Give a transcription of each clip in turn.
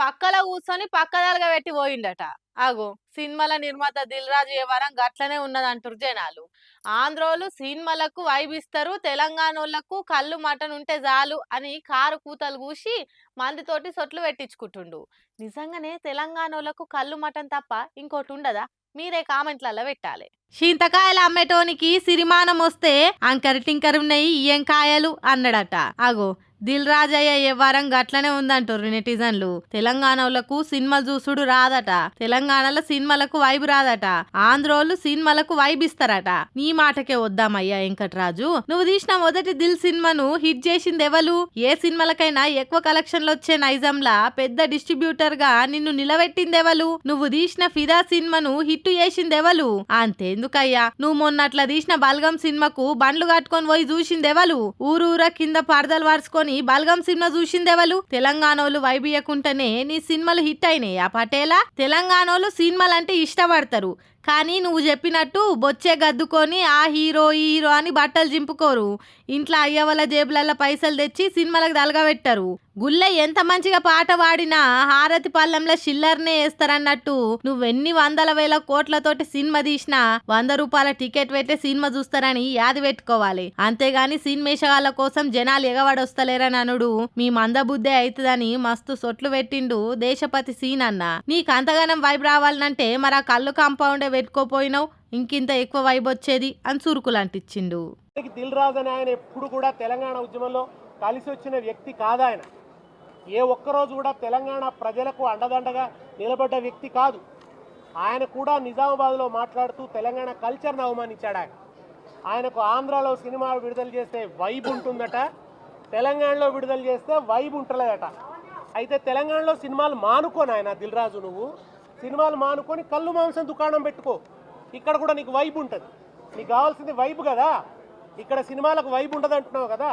పక్కల కూర్చొని పక్కదాలుగా పెట్టి పోయిండట. అగో సినిమాల నిర్మాత దిల్ రాజు వ్యవహారం గట్లనే ఉన్నదంటురు జనాలు. ఆంధ్రోలు సినిమాలకు వైబిస్తారు, తెలంగాణోళ్లకు కళ్ళు మటన్ ఉంటే చాలు అని కారు కూతలు కూసి మందితోటి సొట్లు పెట్టించుకుంటుండు. నిజంగానే తెలంగాణోళ్లకు కళ్ళు మటన్ తప్ప ఇంకోటి ఉండదా? మీరే కామెంట్లలో పెట్టాలి. చింతకాయలు అమ్మేటోనికి సిరిమానం వస్తే అంకర్ టింకర్ ఉన్నాయి ఇయ్యం కాయలు అన్నాడట. అగో దిల్ రాజయ్య వ్యవహారం గట్లనే ఉందంటారు నెటిజన్లు. తెలంగాణలకు సినిమాలు చూసుడు రాదట, తెలంగాణలో సినిమాలకు వైబ్ రాదట, ఆంధ్రోళ్ళు సినిమాలకు వైబ్ ఇస్తారట. నీ మాటకే వద్దామయ్యా వెంకట్రాజు. నువ్వు తీసిన మొదటి దిల్ సినిమాను హిట్ చేసింది ఎవలు? ఏ సినిమాలకైనా ఎక్కువ కలెక్షన్లు వచ్చే నైజంలా పెద్ద డిస్ట్రిబ్యూటర్ గా నిన్ను నిలబెట్టింది ఎవలు? నువ్వు తీసిన ఫిదా సినిమాను హిట్ చేసింది ఎవలు? అంతేందుకయ్యా, నువ్వు మొన్నట్లా తీసిన బల్గం సినిమాకు బండ్లు కట్టుకొని పోయి చూసింది ఎవలు? ఊరూర కింద పరదలు వార్చుకొని బల్గం సినిమా చూసిందెవలు? తెలంగాణోళ్ళు వైబియకుంటేనే నీ సినిమాలు హిట్ అయినాయి. ఆ పటేలా తెలంగాణోళ్ళు సినిమాలు అంటే ఇష్టపడతారు, కానీ నువ్వు చెప్పినట్టు బొచ్చే గద్దుకొని ఆ హీరో ఈ హీరో అని బట్టలు జింపుకోరు. ఇంట్లో అయ్యవల జేబులలో పైసలు తెచ్చి సినిమాలకు దలగబెట్టారు. గుళ్ళె ఎంత మంచిగా పాట పాడినా హారతి పళ్ళంలో షిల్లర్నే వేస్తారన్నట్టు నువ్వెన్ని వందల వేల కోట్లతోటి సినిమా తీసినా 100 రూపాయల టికెట్ పెట్టే సినిమా చూస్తారని యాది పెట్టుకోవాలి. అంతేగాని సినిమేషగాళ్ళ కోసం జనాలు ఎగవాడొస్తలేరని అనుడు మీ మందబుద్ధే అవుతుందని మస్తు సొట్లు పెట్టిండు దేశపతి సీన్ అన్న. నీకు అంతగానం వైబ్ రావాలంటే మరి ఆ కళ్ళు కాంపౌండే పెట్టుకోపోయినావు, ఇంకింత ఎక్కువ వైబ్ వచ్చేది అని చురుకులు అంటించిండు. దిల్ రాజు అని ఆయన ఎప్పుడు కూడా తెలంగాణ ఉద్యమంలో కలిసి వచ్చిన వ్యక్తి కాదాయన. ఏ ఒక్కరోజు కూడా తెలంగాణ ప్రజలకు అండదండగా నిలబడ్డ వ్యక్తి కాదు. ఆయన కూడా నిజామాబాద్లో మాట్లాడుతూ తెలంగాణ కల్చర్ను అవమానించాడు. ఆయనకు ఆంధ్రాలో సినిమాలు విడుదల చేస్తే వైబ్ ఉంటుందట, తెలంగాణలో విడుదల చేస్తే వైబ్ ఉంటలేదట. అయితే తెలంగాణలో సినిమాలు మానుకొని ఆయన దిల్ రాజు, నువ్వు సినిమాలు మానుకొని కళ్ళు మాంసం దుకాణం పెట్టుకో, ఇక్కడ కూడా నీకు వైబ్ ఉంటుంది. నీకు కావాల్సింది వైబ్ కదా, ఇక్కడ సినిమాలకు వైబ్ ఉండదు అంటున్నావు కదా.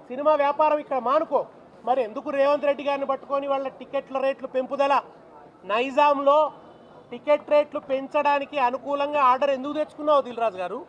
సినిమా వ్యాపారం ఇక్కడ మానుకో. మరి ఎందుకు రేవంత్ రెడ్డి గారిని పట్టుకొని వాళ్ళ టికెట్ల రేట్లు పెంపుదల, నైజాంలో టికెట్ రేట్లు పెంచడానికి అనుకూలంగా ఆర్డర్ ఎందుకు తెచ్చుకున్నావు దిల్ రాజు గారు?